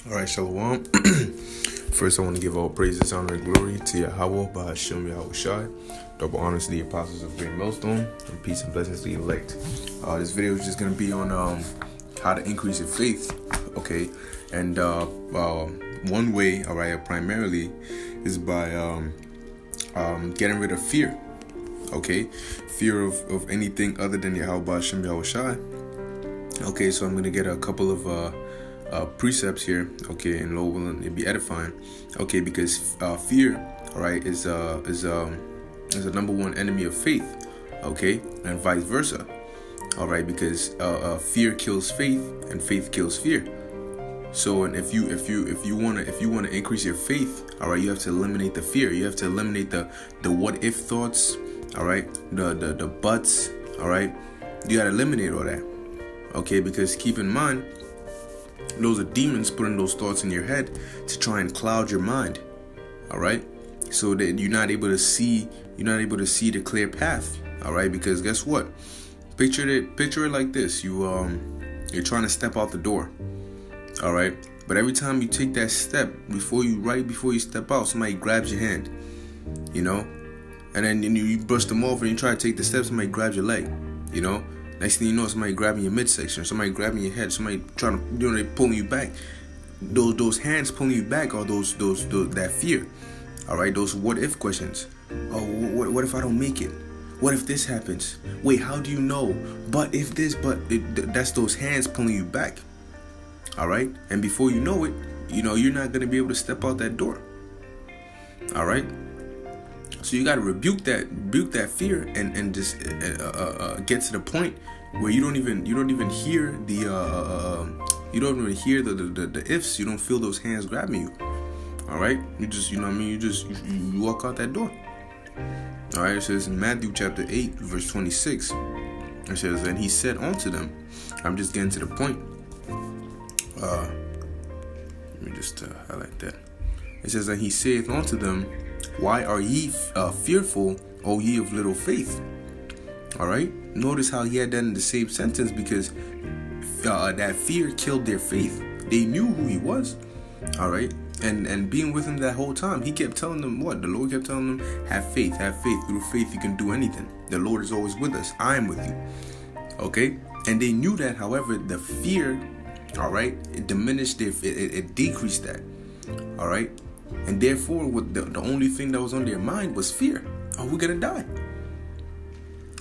All right, Shalom. First, I want to give all praises, honor, and glory to Yahweh, Bahashem Yahweh Shai. Double honors to the apostles of Great Millstone, and peace and blessings to the elect. This video is just going to be on how to increase your faith, okay? And one way, all right, primarily, is by getting rid of fear, okay? Fear of anything other than Yahweh, Bahashem Yahweh Shai. Okay, so I'm going to get a couple of precepts here, okay, and Lord willing, it'll be edifying, okay, because fear, all right, is a number one enemy of faith, okay, and vice versa, all right, because fear kills faith and faith kills fear. So, and if you want to increase your faith, all right, you have to eliminate the fear. You have to eliminate the what if thoughts, all right, the buts, all right. You got to eliminate all that, okay, because keep in mind, those are demons putting those thoughts in your head to try and cloud your mind, all right, so that you're not able to see the clear path, all right, because guess what, picture it like this. You're trying to step out the door, all right, but every time you take that step, before you step out, somebody grabs your hand, you know, and then you brush them off and you try to take the step, somebody grabs your leg, you know. Next thing you know, somebody grabbing your midsection, somebody grabbing your head, somebody trying to, they pulling you back. Those hands pulling you back are those that fear. All right, those what if questions. Oh, what if I don't make it? What if this happens? Wait, how do you know? But if this, that's those hands pulling you back. All right, and before you know it, you're not gonna be able to step out that door. All right. So you got to rebuke that fear and just get to the point where you don't even hear the ifs. You don't feel those hands grabbing you. All right, you just you walk out that door. All right, it says in Matthew chapter 8 verse 26. It says, and he said unto them, I'm just getting to the point. Let me just highlight that. It says, and he saith unto them, why are ye fearful, O ye of little faith? All right. Notice how he had that in the same sentence, because that fear killed their faith. They knew who he was. All right. And being with him that whole time, he kept telling them what? The Lord kept telling them, have faith, have faith. Through faith, you can do anything. The Lord is always with us. I am with you. Okay. And they knew that. However, the fear, all right, it diminished it decreased that. All right. And therefore, the only thing that was on their mind was fear. Oh, we're gonna die.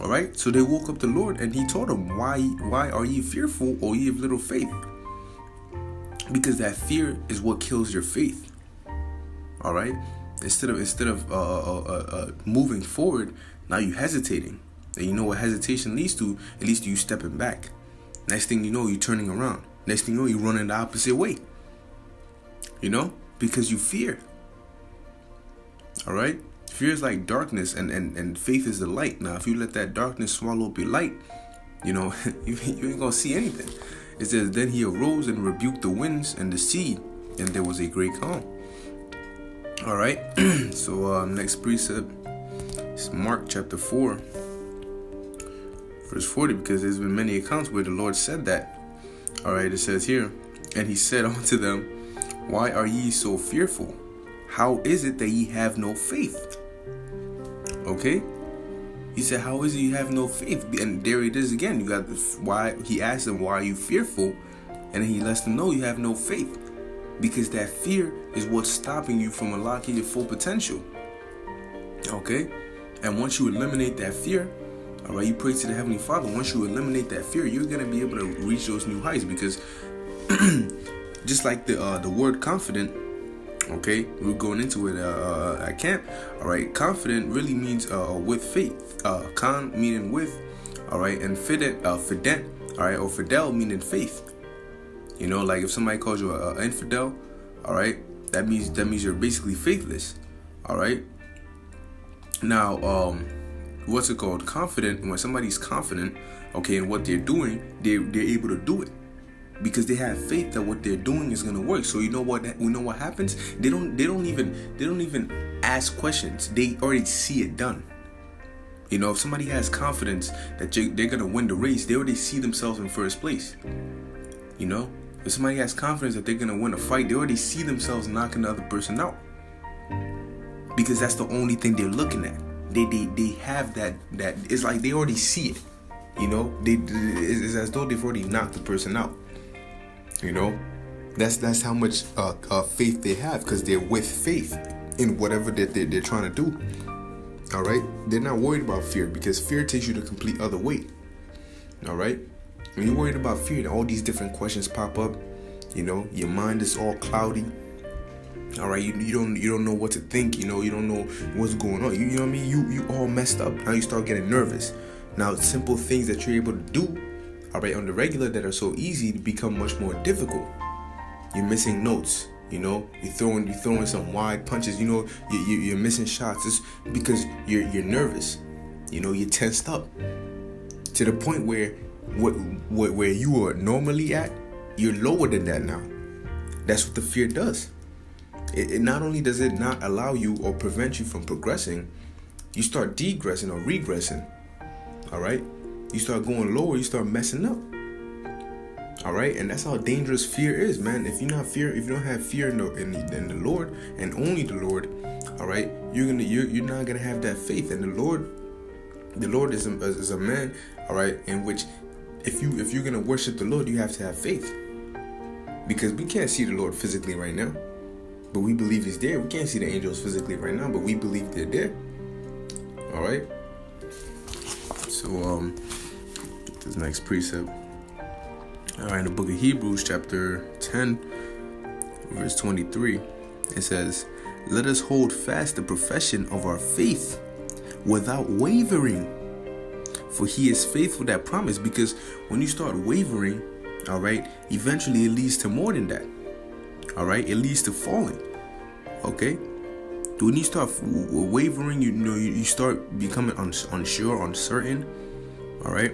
All right. So they woke up the Lord, and He told them, "Why are ye fearful, O ye of little faith?" Because that fear is what kills your faith. All right. Instead of moving forward, now you hesitating. And you know what hesitation leads to? It leads to you stepping back. Next thing you know, you turning around. Next thing you know, you running the opposite way. You know. Because you fear. All right? Fear is like darkness, and faith is the light. Now, if you let that darkness swallow up your light, you ain't gonna see anything. It says, then he arose and rebuked the winds and the sea, and there was a great calm. All right? So, next precept is Mark chapter 4, verse 40, because there's been many accounts where the Lord said that. All right? It says here, and he said unto them, why are ye so fearful? How is it that ye have no faith? Okay? He said, how is it you have no faith? And there it is again. You got why he asked them, why are you fearful? And then he lets them know you have no faith. Because that fear is what's stopping you from unlocking your full potential. Okay? And once you eliminate that fear, all right, you pray to the Heavenly Father. Once you eliminate that fear, you're going to be able to reach those new heights, because just like the word confident, okay, we're going into it at camp. All right, confident really means with faith. Con meaning with, all right, and fident, all right, or fidel meaning faith. You know, like if somebody calls you an infidel, all right, that means you're basically faithless. All right. Now, what's it called? Confident. When somebody's confident, okay, in what they're doing, they're able to do it. Because they have faith that what they're doing is gonna work. So you know what happens? They don't even ask questions. They already see it done. You know, if somebody has confidence that they're gonna win the race, they already see themselves in first place. You know, If somebody has confidence that they're gonna win a fight, they already see themselves knocking the other person out, because that's the only thing they're looking at. They have that it's like they already see it. You know, it's as though they've already knocked the person out. You know, that's how much faith they have, because they're with faith in whatever that they're trying to do. All right, they're not worried about fear, because fear takes you the complete other way. All right, when you're worried about fear, all these different questions pop up. You know, your mind is all cloudy. All right, you don't know what to think. You know, you don't know what's going on. You know what I mean? You all messed up. Now you start getting nervous. Now simple things that you're able to do, all right, on the regular, that are so easy, to become much more difficult. You're missing notes. You know, you're throwing some wide punches. You know, you're missing shots. It's because you're nervous. You know, you're tensed up to the point where where you are normally at, you're lower than that now. That's what the fear does. It not only does it not allow you or prevent you from progressing, you start degressing or regressing. All right, you start going lower. You start messing up. All right, and that's how dangerous fear is, man. If you don't have fear in the Lord and only the Lord, all right, you're not gonna have that faith. And the Lord is a man, all right, in which if you're gonna worship the Lord, you have to have faith, because we can't see the Lord physically right now, but we believe He's there. We can't see the angels physically right now, but we believe they're there. All right. So this next precept. All right, in the book of Hebrews, chapter 10, verse 23, it says, "Let us hold fast the profession of our faith without wavering, for He is faithful that promise." Because when you start wavering, all right, eventually it leads to more than that. All right, it leads to falling. Okay, when you start wavering, you start becoming unsure, uncertain. All right.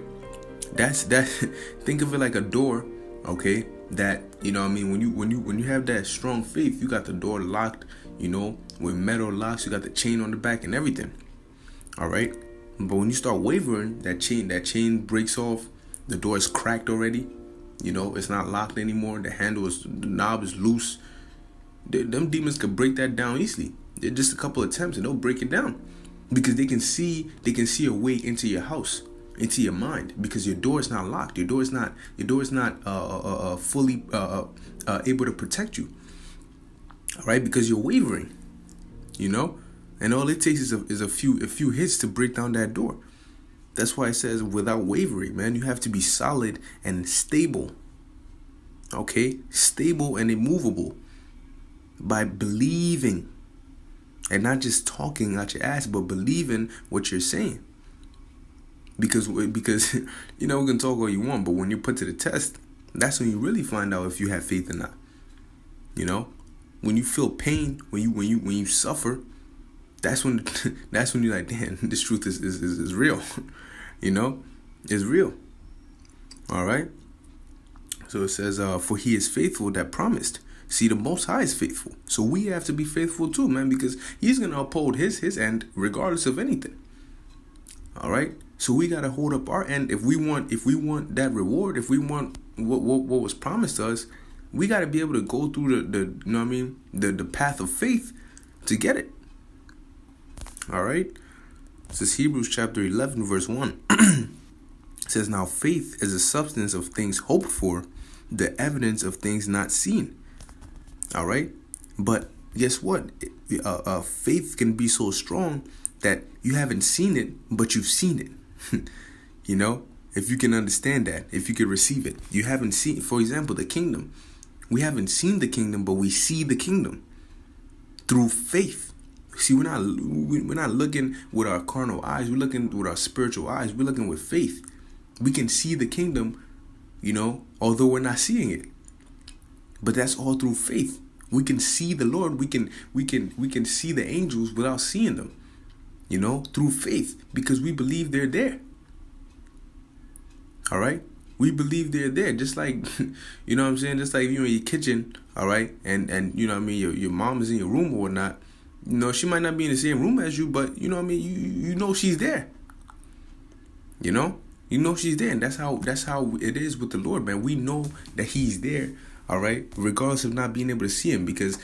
That's think of it like a door, okay? That, you know what I mean, when you have that strong faith, you got the door locked, you know, with metal locks, you got the chain on the back and everything. All right? But when you start wavering, that chain breaks off, the door is cracked already. You know, it's not locked anymore. The knob is loose. Them demons could break that down easily. They're just a couple attempts and they'll break it down, because they can see a way into your house, into your mind, because your door is not locked. Your door is not fully able to protect you. All right, because you're wavering, you know, and all it takes is a few hits to break down that door. That's why it says without wavering, man. You have to be solid and stable. Okay, stable and immovable by believing, and not just talking out your ass, but believing what you're saying. Because you know, we can talk all you want, but when you're put to the test, that's when you really find out if you have faith or not. You know, when you feel pain, when you suffer, that's when you're like, damn, this truth is real. You know, it's real. All right. So it says, for He is faithful that promised. See, the Most High is faithful, so we have to be faithful too, man, because He's gonna uphold His end regardless of anything. All right. So we gotta hold up our end. If we want that reward, if we want what was promised to us, we gotta be able to go through the you know what I mean, the path of faith to get it. All right. This is Hebrews chapter 11, verse 1. It says, "Now faith is the substance of things hoped for, the evidence of things not seen." All right. But guess what? Faith can be so strong that you haven't seen it, but you've seen it. You know, if you can understand that, if you can receive it, you haven't seen, for example, the kingdom. We haven't seen the kingdom, but we see the kingdom through faith. See, we're not looking with our carnal eyes. We're looking with our spiritual eyes. We're looking with faith. We can see the kingdom, you know, although we're not seeing it. But that's all through faith. We can see the Lord. We can see the angels without seeing them. You know, through faith, because we believe they're there. All right? We believe they're there. Just like, you know what I'm saying? Just like you're in your kitchen, all right? And you know what I mean? Your mom is in your room or whatnot. You know, she might not be in the same room as you, but you know what I mean? You know she's there. You know she's there. And that's how it is with the Lord, man. We know that He's there, all right, regardless of not being able to see him, because